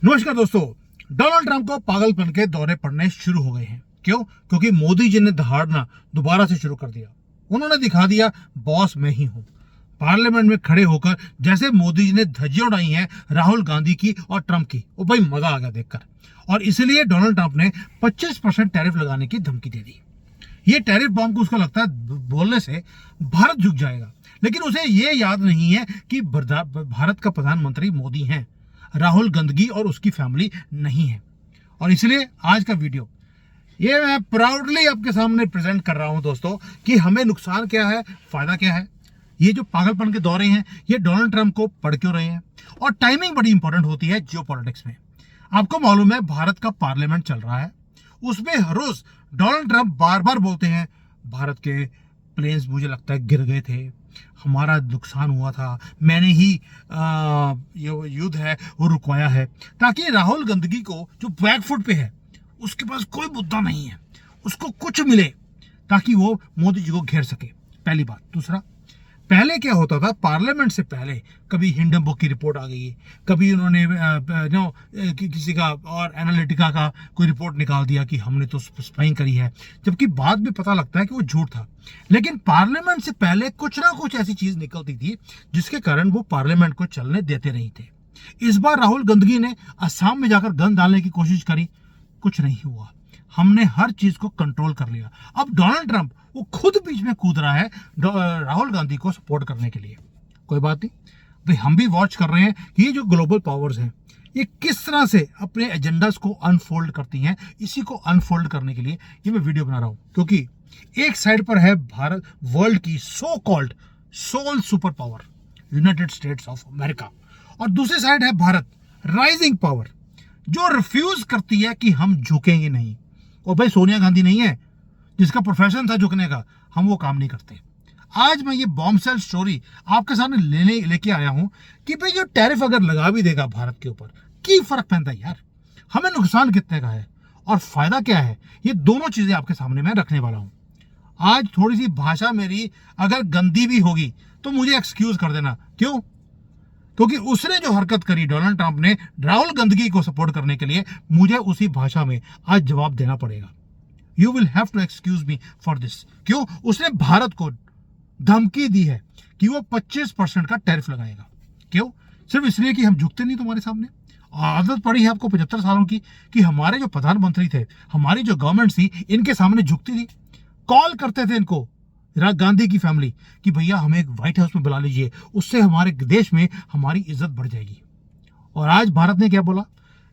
नमस्कार दोस्तों। Donald Trump को पागलपन के दौरे पड़ने शुरू हो गए हैं। क्यों? क्योंकि मोदी जी ने दहाड़ना दोबारा से शुरू कर दिया। उन्होंने दिखा दिया बॉस मैं ही हूं। पार्लियामेंट में खड़े होकर जैसे मोदी जी ने धज्जियां उड़ाई हैं राहुल गांधी की और ट्रंप की, वो भाई मजा आ गया देखकर। और इसलिए डोनाल्ड ट्रंप ने 25% टैरिफ लगाने की धमकी दे दी। ये टैरिफ बॉम्ब को उसको लगता है बोलने से भारत झुक जाएगा, लेकिन उसे ये याद नहीं है कि भारत का प्रधानमंत्री मोदी हैं, राहुल गांधी और उसकी फैमिली नहीं है। और इसलिए आज का वीडियो ये मैं प्राउडली आपके सामने प्रेजेंट कर रहा हूं दोस्तों कि हमें नुकसान क्या है, फायदा क्या है। ये जो पागलपन के दौरे हैं ये डोनाल्ड ट्रंप को पड़ क्यों रहे हैं, और टाइमिंग बड़ी इंपॉर्टेंट होती है जियोपॉलिटिक्स में। आपको मालूम है भारत का पार्लियामेंट चल रहा है, उसमें हर रोज डोनाल्ड ट्रंप बार बार बोलते हैं भारत के प्लेन्स मुझे लगता है गिर गए थे, हमारा नुकसान हुआ था, मैंने ही ये युद्ध है वो रुकवाया है, ताकि राहुल गांधी को जो बैकफुट पे है उसके पास कोई मुद्दा नहीं है, उसको कुछ मिले ताकि वो मोदी जी को घेर सके। पहली बात। दूसरा, पहले क्या होता था, पार्लियामेंट से पहले कभी हिंडनबर्ग की रिपोर्ट आ गई, कभी उन्होंने किसी का और एनालिटिका का कोई रिपोर्ट निकाल दिया कि हमने तो स्पाइंग करी है, जबकि बाद में पता लगता है कि वो झूठ था। लेकिन पार्लियामेंट से पहले कुछ ना कुछ ऐसी चीज निकलती थी जिसके कारण वो पार्लियामेंट को चलने देते नहीं थे। इस बार राहुल गांधी ने असम में जाकर गन डालने की कोशिश करी, कुछ नहीं हुआ, हमने हर चीज को कंट्रोल कर लिया। अब डोनाल्ड ट्रंप वो खुद बीच में कूद रहा है राहुल गांधी को सपोर्ट करने के लिए। कोई बात नहीं भाई, हम भी वॉच कर रहे हैं कि ये जो ग्लोबल पावर्स हैं ये किस तरह से अपने एजेंडास को अनफोल्ड करती हैं। इसी को अनफोल्ड करने के लिए ये मैं वीडियो बना रहा हूं, क्योंकि एक साइड पर है भारत, वर्ल्ड की so called sole super power United States of America, और दूसरी साइड है भारत, राइजिंग पावर, जो रिफ्यूज करती है कि हम झुकेंगे नहीं। और भाई सोनिया गांधी नहीं है जिसका प्रोफेशन था झुकने का, हम वो काम नहीं करते। आज मैं ये बॉम्बसेल स्टोरी आपके सामने लेके आया हूं कि भाई जो टैरिफ अगर लगा भी देगा भारत के ऊपर, की फर्क पड़ता है यार, हमें नुकसान कितने का है और फायदा क्या है, ये दोनों चीजें आपके सामने मैं रखने वाला हूं। आज थोड़ी सी भाषा मेरी अगर गंदी भी होगी तो मुझे एक्सक्यूज कर देना। क्यों? क्योंकि उसने जो हरकत करी डोनाल्ड ट्रंप ने राहुल गांधी को सपोर्ट करने के लिए, मुझे उसी भाषा में आज जवाब देना पड़ेगा। You will have to excuse me for this. क्यों? उसने भारत को धमकी दी है कि वो 25% का टैरिफ लगाएगा। क्यों? सिर्फ इसलिए कि हम झुकते नहीं तुम्हारे सामने। आदत पड़ी है आपको 75 सालों की कि हमारे जो प्रधानमंत्री थे, हमारी जो गवर्नमेंट थी, इनके सामने झुकती थी। कॉल करते थे इनको गांधी की फैमिली कि भैया हमें एक व्हाइट हाउस में बुला लीजिए, उससे हमारे देश में हमारी इज्जत बढ़ जाएगी। और आज भारत ने क्या बोला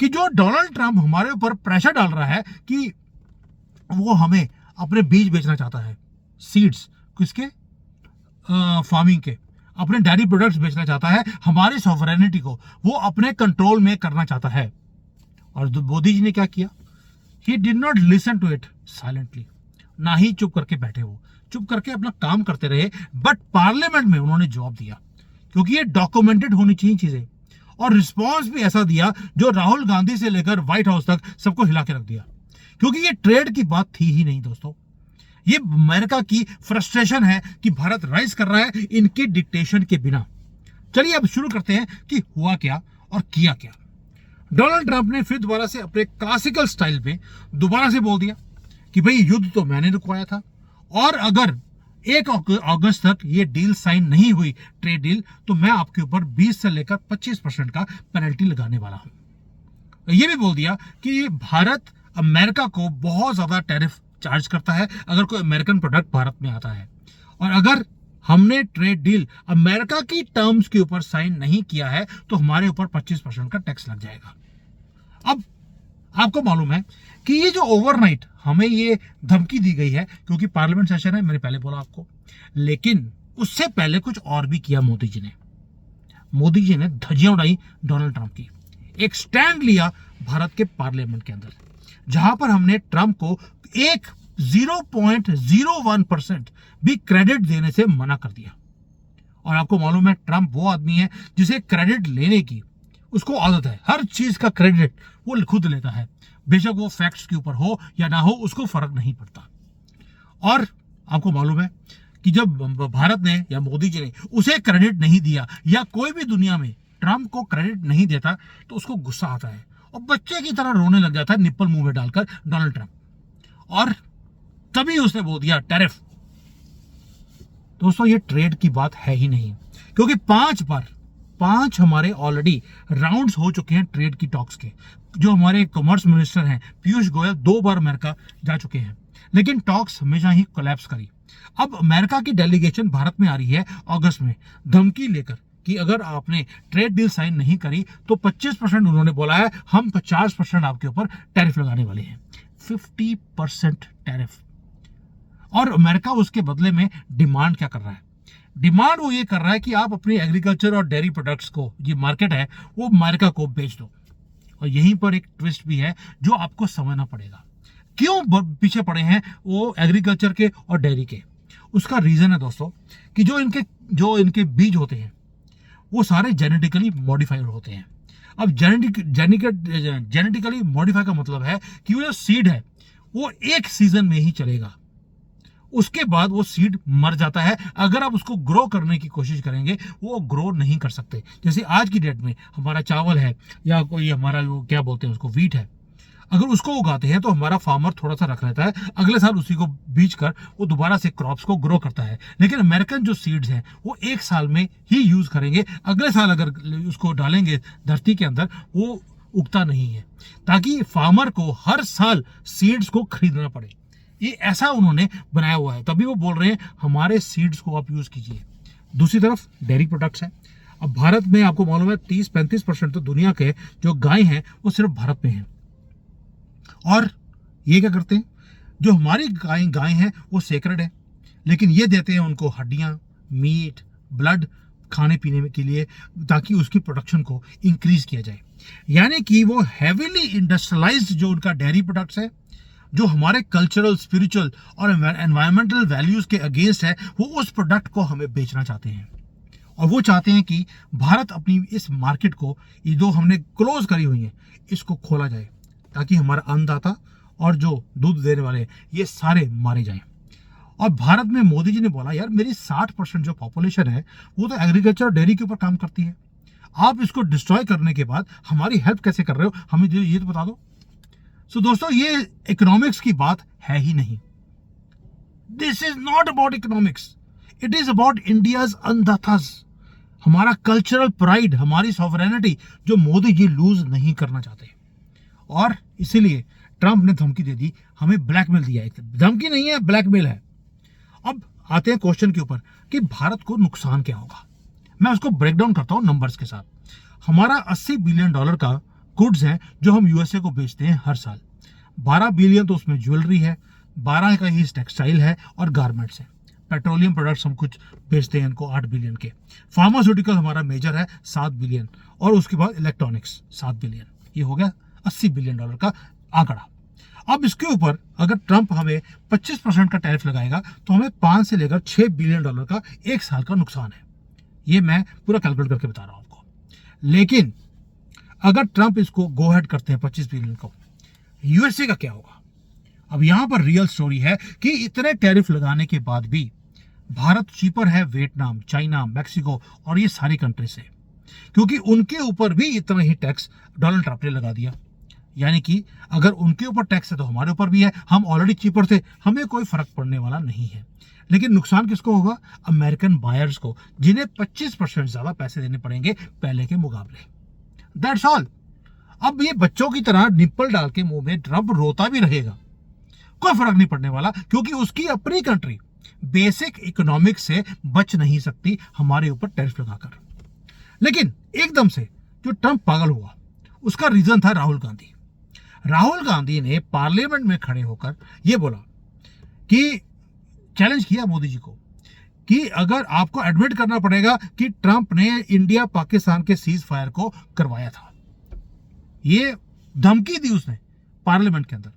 कि जो डोनाल्ड ट्रंप हमारे ऊपर प्रेशर डाल रहा है कि वो हमें अपने बीज बेचना चाहता है, सीड्स किसके, फार्मिंग के, अपने डेयरी प्रोडक्ट्स बेचना चाहता है, हमारी सॉवरेनिटी को वो अपने कंट्रोल में करना चाहता है। और मोदी जी ने क्या किया, he did not listen to it silently, ना ही चुप करके बैठे, वो चुप करके अपना काम करते रहे। बट पार्लियामेंट में उन्होंने जवाब दिया, क्योंकि ये डॉक्यूमेंटेड होनी चाहिए चीजें, और रिस्पॉन्स भी ऐसा दिया जो राहुल गांधी से लेकर व्हाइट हाउस तक सबको हिला के रख दिया। क्योंकि ये ट्रेड की बात थी ही नहीं दोस्तों, ये अमेरिका की फ्रस्ट्रेशन है कि भारत राइज कर रहा है इनके डिक्टेशन के बिना। चलिए अब शुरू करते हैं कि हुआ क्या और किया क्या। डोनाल्ड ट्रंप ने फिर दोबारा से अपने क्लासिकल स्टाइल में दोबारा से बोल दिया कि भाई युद्ध तो मैंने रुकवाया था, और अगर 1 अगस्त तक ये डील साइन नहीं हुई, ट्रेड डील, तो मैं आपके ऊपर 20 से लेकर 25% का पेनल्टी लगाने वाला हूं। ये भी बोल दिया कि भारत अमेरिका को बहुत ज्यादा टैरिफ चार्ज करता है अगर कोई अमेरिकन प्रोडक्ट भारत में आता है, और अगर हमने ट्रेड डील अमेरिका की टर्म्स के ऊपर साइन नहीं किया है तो हमारे ऊपर 25% का टैक्स लग जाएगा। अब आपको मालूम है कि ये जो ओवरनाइट हमें ये धमकी दी गई है, क्योंकि पार्लियामेंट सेशन है, मैंने पहले बोला आपको, लेकिन उससे पहले कुछ और भी किया मोदी जी ने। मोदी जी ने धज्जियां उड़ाई डोनाल्ड ट्रंप की, एक स्टैंड लिया भारत के पार्लियामेंट के अंदर, जहां पर हमने ट्रंप को एक 0.01% भी क्रेडिट देने से मना कर दिया। और आपको मालूम है ट्रंप वो आदमी है जिसे क्रेडिट लेने की उसको आदत है, हर चीज का क्रेडिट वो खुद लेता है, बेशक वो फैक्ट्स के ऊपर हो या ना हो, उसको फर्क नहीं पड़ता। और आपको मालूम है कि जब भारत ने या मोदी जी ने उसे क्रेडिट नहीं दिया, या कोई भी दुनिया में ट्रंप को क्रेडिट नहीं देता तो उसको गुस्सा आता है और बच्चे की तरह रोने लग जाता है निप्पल मुंह में डालकर डोनाल्ड ट्रंप, और तभी उसने बोल दिया टैरिफ। दोस्तों ये ट्रेड की बात है ही नहीं, क्योंकि 5 हमारे ऑलरेडी राउंड्स हो चुके हैं ट्रेड की टॉक्स के। जो हमारे कॉमर्स मिनिस्टर हैं पीयूष गोयल 2 बार अमेरिका जा चुके हैं, लेकिन टॉक्स हमेशा ही कोलैप्स करी। अब अमेरिका की डेलीगेशन भारत में आ रही है अगस्त में धमकी लेकर कि अगर आपने ट्रेड डील साइन नहीं करी तो 25% उन्होंने बोला है, हम 50% आपके ऊपर टैरिफ लगाने वाले हैं, 50% टैरिफ। और अमेरिका उसके बदले में डिमांड क्या कर रहा है? डिमांड वो ये कर रहा है कि आप अपनी एग्रीकल्चर और डेयरी प्रोडक्ट्स को, ये मार्केट है, वो अमेरिका को बेच दो। और यहीं पर एक ट्विस्ट भी है जो आपको समझना पड़ेगा। क्यों पीछे पड़े हैं वो एग्रीकल्चर के और डेयरी के? उसका रीजन है दोस्तों कि जो इनके बीज होते हैं वो सारे जेनेटिकली मॉडिफाइड होते हैं। अब जेनेटिकली मॉडिफाई का मतलब है कि वो जो सीड है वो एक सीजन में ही चलेगा, उसके बाद वो सीड मर जाता है। अगर आप उसको ग्रो करने की कोशिश करेंगे वो ग्रो नहीं कर सकते। जैसे आज की डेट में हमारा चावल है या कोई हमारा वो क्या बोलते हैं उसको, वीट है, अगर उसको उगाते हैं तो हमारा फार्मर थोड़ा सा रख लेता है, अगले साल उसी को बीज कर वो दोबारा से क्रॉप्स को ग्रो करता है। लेकिन अमेरिकन जो सीड्स हैं वो एक साल में ही यूज करेंगे, अगले साल अगर उसको डालेंगे धरती के अंदर वो उगता नहीं है, ताकि फार्मर को हर साल सीड्स को खरीदना पड़े। ये ऐसा उन्होंने बनाया हुआ है, तभी वो बोल रहे हैं हमारे सीड्स को आप यूज कीजिए। दूसरी तरफ डेयरी प्रोडक्ट्स हैं। अब भारत में आपको मालूम है 30-35% तो दुनिया के जो गाय हैं वो सिर्फ भारत में हैं। और ये क्या करते हैं, जो हमारी गाय हैं वो सेक्रेड है, लेकिन ये देते हैं उनको हड्डियां, मीट, ब्लड खाने पीने के लिए, ताकि उसकी प्रोडक्शन को इंक्रीज किया जाए। यानी कि वो हैवीली इंडस्ट्रियलाइज्ड जो उनका डेयरी प्रोडक्ट्स है, जो हमारे कल्चरल, स्पिरिचुअल और एनवायरमेंटल वैल्यूज के अगेंस्ट है, वो उस प्रोडक्ट को हमें बेचना चाहते हैं। और वो चाहते हैं कि भारत अपनी इस मार्केट को, ये जो हमने क्लोज करी हुई है, इसको खोला जाए, ताकि हमारा अन्नदाता और जो दूध देने वाले हैं ये सारे मारे जाएं। और भारत में मोदी जी ने बोला यार मेरी 60% जो पॉपुलेशन है वो तो एग्रीकल्चर और डेयरी के ऊपर काम करती है, आप इसको डिस्ट्रॉय करने के बाद हमारी हेल्प कैसे कर रहे हो, हमें ये तो बता दो। सो दोस्तों ये इकोनॉमिक्स की बात है ही नहीं। This is not about economics, it is about India's अन्नदातास, हमारा कल्चरल प्राइड, हमारी सॉवरेनिटी जो मोदी जी लूज नहीं करना चाहते। और इसीलिए ट्रंप ने धमकी दे दी, हमें ब्लैकमेल दिया। एक धमकी नहीं है, ब्लैकमेल है। अब आते हैं क्वेश्चन के ऊपर कि भारत को नुकसान क्या होगा। मैं उसको ब्रेक डाउन करता हूं नंबर्स के साथ। हमारा $80 बिलियन का गुड्स हैं जो हम यूएसए को बेचते हैं हर साल। 12 बिलियन तो उसमें ज्वेलरी है, 12 का ही टेक्सटाइल है और गारमेंट्स है। पेट्रोलियम प्रोडक्ट्स हम कुछ बेचते हैं इनको 8 बिलियन के। फार्मास्यूटिकल हमारा मेजर है 7 बिलियन, और उसके बाद इलेक्ट्रॉनिक्स 7 बिलियन। ये हो गया $80 बिलियन का आंकड़ा। अब इसके ऊपर अगर ट्रंप हमें 25% का टैरिफ लगाएगा तो हमें 5 से लेकर $6 बिलियन का एक साल का नुकसान है। ये मैं पूरा कैलकुलेट करके बता रहा हूं आपको। लेकिन अगर ट्रंप इसको गो हेड करते हैं 25 बिलियन को, यूएसए का क्या होगा? अब यहां पर रियल स्टोरी है कि इतने टैरिफ लगाने के बाद भी भारत चीपर है वियतनाम, चाइना, मैक्सिको और ये सारी कंट्री से, क्योंकि उनके ऊपर भी इतना ही टैक्स डोनाल्ड ट्रंप ने लगा दिया। यानी कि अगर उनके ऊपर टैक्स है तो हमारे ऊपर भी है, हम ऑलरेडी चीपर थे, हमें कोई फर्क पड़ने वाला नहीं है। लेकिन नुकसान किसको होगा? अमेरिकन बायर्स को, जिन्हें 25% ज्यादा पैसे देने पड़ेंगे पहले के मुकाबले। That's all. अब ये बच्चों की तरह निप्पल डाल के मुंह में ट्रंप रोता भी रहेगा, कोई फर्क नहीं पड़ने वाला, क्योंकि उसकी अपनी कंट्री बेसिक इकोनॉमिक्स से बच नहीं सकती हमारे ऊपर टैरिफ लगाकर। लेकिन एकदम से जो ट्रंप पागल हुआ उसका रीजन था राहुल गांधी। राहुल गांधी ने पार्लियामेंट में खड़े होकर यह बोला कि चैलेंज किया मोदी जी को कि अगर आपको एडमिट करना पड़ेगा कि ट्रंप ने इंडिया पाकिस्तान के सीज फायर को करवाया था। ये धमकी दी उसने पार्लियामेंट के अंदर।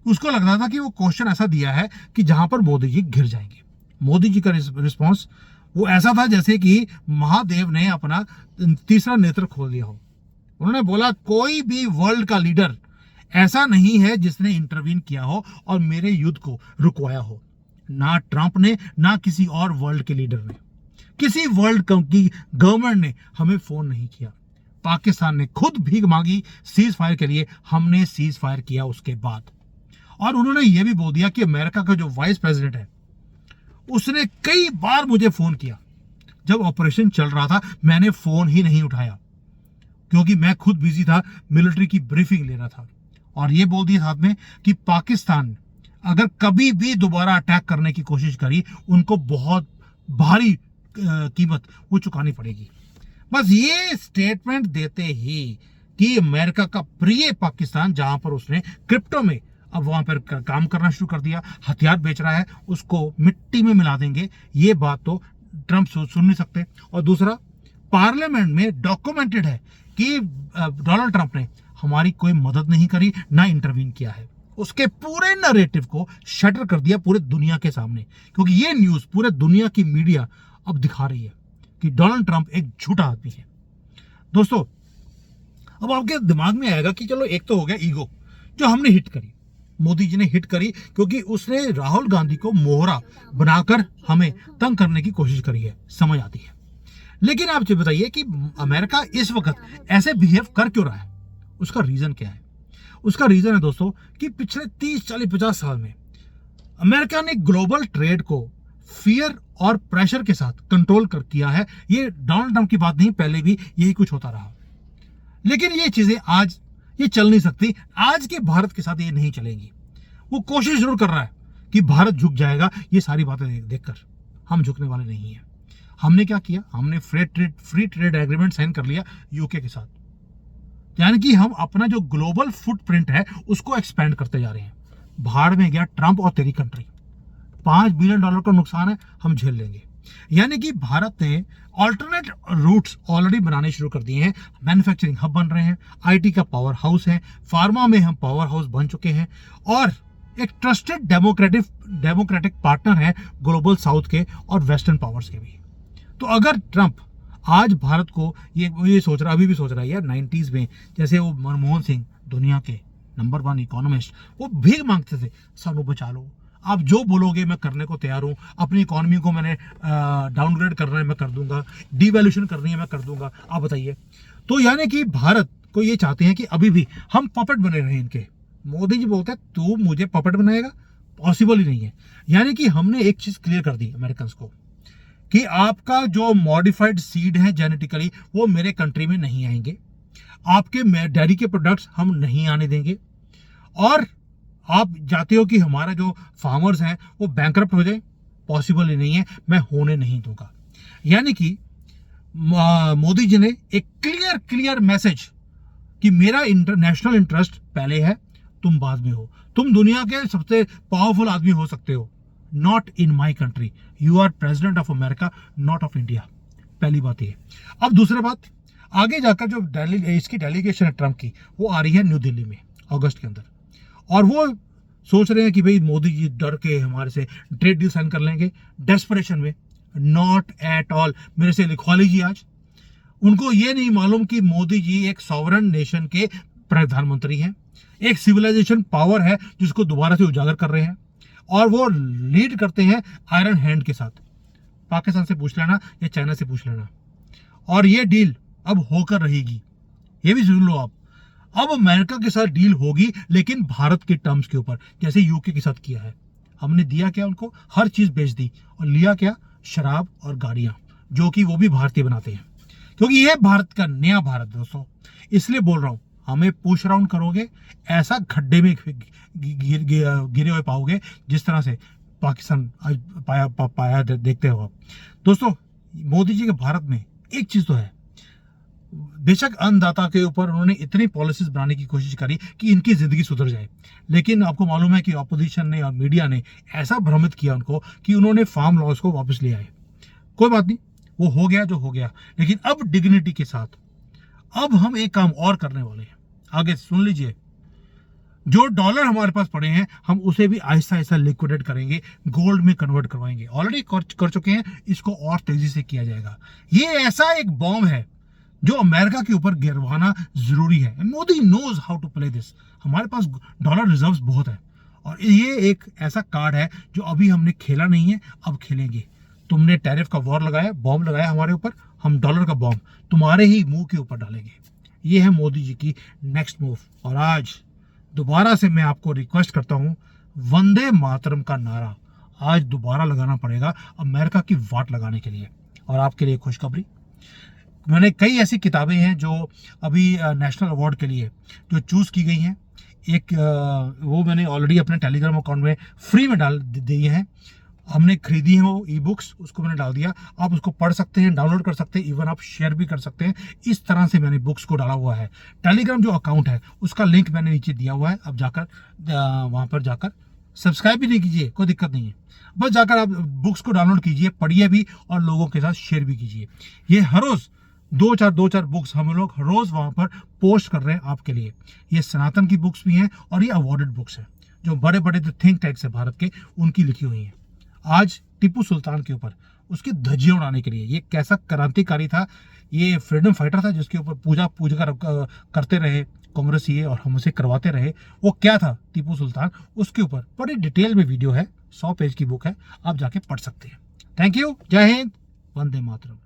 उसको लग रहा था कि वो क्वेश्चन ऐसा दिया है कि जहां पर मोदी जी गिर जाएंगे। मोदी जी का रिस्पॉन्स वो ऐसा था जैसे कि महादेव ने अपना तीसरा नेत्र खोल दिया हो। उन्होंने बोला कोई भी वर्ल्ड का लीडर ऐसा नहीं है जिसने इंटरवीन किया हो और मेरे युद्ध को रुकवाया हो। ना ट्रंप ने, ना किसी और वर्ल्ड के लीडर ने, किसी वर्ल्ड की गवर्नमेंट ने हमें फोन नहीं किया। पाकिस्तान ने खुद भीख मांगी सीज फायर के लिए, हमने सीज फायर किया उसके बाद। और उन्होंने ये भी बोल दिया कि अमेरिका का जो वाइस प्रेसिडेंट है उसने कई बार मुझे फोन किया, जब ऑपरेशन चल रहा था मैंने फोन ही नहीं उठाया क्योंकि मैं खुद बिजी था, मिलिट्री की ब्रीफिंग ले रहा था। और ये बोल दिया साथ में कि पाकिस्तान अगर कभी भी दोबारा अटैक करने की कोशिश करी उनको बहुत भारी कीमत वो चुकानी पड़ेगी। बस ये स्टेटमेंट देते ही कि अमेरिका का प्रिय पाकिस्तान, जहां पर उसने क्रिप्टो में अब वहां पर काम करना शुरू कर दिया, हथियार बेच रहा है, उसको मिट्टी में मिला देंगे, ये बात तो ट्रंप सुन नहीं सकते। और दूसरा, पार्लियामेंट में डॉक्यूमेंटेड है कि डोनाल्ड ट्रंप ने हमारी कोई मदद नहीं करी, ना इंटरवीन किया है। उसके पूरे नैरेटिव को शटर कर दिया पूरे दुनिया के सामने, क्योंकि ये न्यूज पूरे दुनिया की मीडिया अब दिखा रही है कि डोनाल्ड ट्रंप एक झूठा आदमी है। दोस्तों, अब आपके दिमाग में आएगा कि चलो एक तो हो गया ईगो, जो हमने हिट करी, मोदी जी ने हिट करी क्योंकि उसने राहुल गांधी को मोहरा बनाकर हमें तंग करने की कोशिश करी है, समझ आती है। लेकिन आप जो बताइए कि अमेरिका इस वक्त ऐसे बिहेव कर क्यों रहा है, उसका रीजन क्या है? उसका रीजन है दोस्तों कि पिछले 30, 40, 50 साल में अमेरिका ने ग्लोबल ट्रेड को फियर और प्रेशर के साथ कंट्रोल कर किया है। ये डोनाल्ड ट्रंप की बात नहीं, पहले भी यही कुछ होता रहा। लेकिन ये चीजें आज ये चल नहीं सकती, आज के भारत के साथ ये नहीं चलेंगी। वो कोशिश जरूर कर रहा है कि भारत झुक जाएगा, ये सारी बातें देखकर हम झुकने वाले नहीं हैं। हमने क्या किया, हमने फ्री ट्रेड एग्रीमेंट साइन कर लिया यूके के साथ, यानी कि हम अपना जो ग्लोबल फुटप्रिंट है उसको एक्सपेंड करते जा रहे हैं। भाड़ में गया ट्रंप और तेरी कंट्री, $5 बिलियन का नुकसान है, हम झेल लेंगे। यानी कि भारत ने ऑल्टरनेट रूट्स ऑलरेडी बनाने शुरू कर दिए हैं, मैन्युफैक्चरिंग हब बन रहे हैं, आईटी का पावर हाउस है, फार्मा में हम पावर हाउस बन चुके हैं और एक ट्रस्टेड डेमोक्रेटिक पार्टनर है ग्लोबल साउथ के और वेस्टर्न पावर्स के भी। तो अगर ट्रंप आज भारत को ये सोच रहा, अभी भी सोच रहा है यार, 90s में जैसे वो मनमोहन सिंह दुनिया के नंबर 1 इकोनॉमिस्ट, वो भीख मांगते थे, सानू बचा लो, आप जो बोलोगे मैं करने को तैयार हूं, अपनी इकोनॉमी को मैंने डाउनग्रेड करना है मैं कर दूंगा, डिवैल्यूशन करनी है मैं कर दूंगा, आप बताइए। तो यानी कि भारत को ये चाहते हैं कि अभी भी हम पपेट बने रहे इनके। मोदी जी बोलते हैं तू मुझे पपेट बनाएगा, पॉसिबल ही नहीं है। यानी कि हमने एक चीज क्लियर कर दी अमेरिकन को कि आपका जो मॉडिफाइड सीड है जेनेटिकली वो मेरे कंट्री में नहीं आएंगे, आपके डेयरी के प्रोडक्ट्स हम नहीं आने देंगे, और आप चाहते हो कि हमारा जो फार्मर्स हैं वो बैंकरप्ट हो जाए, पॉसिबल ही नहीं है, मैं होने नहीं दूंगा। यानी कि मोदी जी ने एक क्लियर मैसेज कि मेरा इंटरनेशनल इंटरेस्ट पहले है, तुम बाद में हो, तुम दुनिया के सबसे पावरफुल आदमी हो सकते हो, not in my country, you are president of America not of India. पहली बात ये। अब दूसरी बात, आगे जाकर जो इसकी डेलीगेशन है ट्रंप की, वो आ रही है न्यू दिल्ली में अगस्त के अंदर, और वो सोच रहे हैं कि भाई मोदी जी डर के हमारे से ट्रेड डील साइन कर लेंगे डेस्परेशन में। Not at all. मेरे से लिखवा लीजिए आज। उनको ये नहीं मालूम कि मोदी जी एक सॉवरन नेशन के प्रधानमंत्री हैं, एक सिविलाइजेशन पावर है जिसको दोबारा से उजागर कर रहे हैं, और वो लीड करते हैं आयरन हैंड के साथ। पाकिस्तान से पूछ लेना या चाइना से पूछ लेना, और ये डील अब होकर रहेगी, ये भी सुन लो आप। अब अमेरिका के साथ डील होगी लेकिन भारत के टर्म्स के ऊपर, जैसे यूके के साथ किया है। हमने दिया क्या उनको, हर चीज बेच दी, और लिया क्या, शराब और गाड़ियां, जो कि वो भी भारतीय बनाते हैं, क्योंकि ये भारत का नया भारत दोस्तों। इसलिए बोल रहा हूं, हमें पुश राउंड करोगे ऐसा गड्ढे में गिरे हुए पाओगे जिस तरह से पाकिस्तान आज पाया देखते हो आप। दोस्तों, मोदी जी के भारत में एक चीज तो है, बेशक अन्नदाता के ऊपर उन्होंने इतनी पॉलिसीज बनाने की कोशिश करी कि इनकी जिंदगी सुधर जाए, लेकिन आपको मालूम है कि ऑपोजिशन ने और मीडिया ने ऐसा भ्रमित किया उनको कि उन्होंने फार्म लॉज को वापस ले आए। कोई बात नहीं, वो हो गया जो हो गया, लेकिन अब डिग्निटी के साथ अब हम एक काम और करने वाले हैं। आगे सुन लीजिए, जो डॉलर हमारे पास पड़े हैं हम उसे भी आहिस्ता आहिस्ता लिक्विडेट करेंगे, गोल्ड में कन्वर्ट करवाएंगे। ऑलरेडी कर चुके हैं, इसको और तेजी से किया जाएगा। ये ऐसा एक बॉम्ब है जो अमेरिका के ऊपर गिरवाना जरूरी है। Modi knows how to play this. हमारे पास डॉलर रिजर्व्स बहुत है, और ये एक ऐसा कार्ड है जो अभी हमने खेला नहीं है, अब खेलेंगे। तुमने टैरिफ का वॉर लगाया, बॉम्ब लगाया हमारे ऊपर, हम डॉलर का बॉम्ब तुम्हारे ही मुंह के ऊपर डालेंगे। ये है मोदी जी की नेक्स्ट मूव। और आज दोबारा से मैं आपको रिक्वेस्ट करता हूं, वंदे मातरम का नारा आज दोबारा लगाना पड़ेगा अमेरिका की वाट लगाने के लिए। और आपके लिए खुशखबरी, मैंने कई ऐसी किताबें हैं जो अभी नेशनल अवार्ड के लिए जो चूज़ की गई हैं। एक वो मैंने ऑलरेडी अपने टेलीग्राम अकाउंट में फ्री में डाल दी हैं। हमने खरीदी है वो ई बुक्स, उसको मैंने डाल दिया। आप उसको पढ़ सकते हैं, डाउनलोड कर सकते हैं, इवन आप शेयर भी कर सकते हैं। इस तरह से मैंने बुक्स को डाला हुआ है। टेलीग्राम जो अकाउंट है उसका लिंक मैंने नीचे दिया हुआ है। अब जाकर वहाँ पर जाकर सब्सक्राइब भी नहीं कीजिए, कोई दिक्कत नहीं है, बस जाकर आप बुक्स को डाउनलोड कीजिए, पढ़िए भी और लोगों के साथ शेयर भी कीजिए। ये हर रोज़ दो चार बुक्स हम लोग हर रोज़ वहाँ पर पोस्ट कर रहे हैं आपके लिए। ये सनातन की बुक्स भी हैं और ये अवॉर्डेड बुक्स हैं, जो बड़े बड़े जो थिंक टैंक्स है भारत के, उनकी लिखी हुई हैं। आज टिप्पू सुल्तान के ऊपर उसकी धज्जियां उड़ाने के लिए, ये कैसा क्रांतिकारी था, ये फ्रीडम फाइटर था जिसके ऊपर पूजा करते रहे कांग्रेसी और हम उसे करवाते रहे। वो क्या था टिप्पू सुल्तान, उसके ऊपर बड़ी डिटेल में वीडियो है, 100 पेज की बुक है, आप जाके पढ़ सकते हैं। थैंक यू, जय हिंद, वंदे मातरम।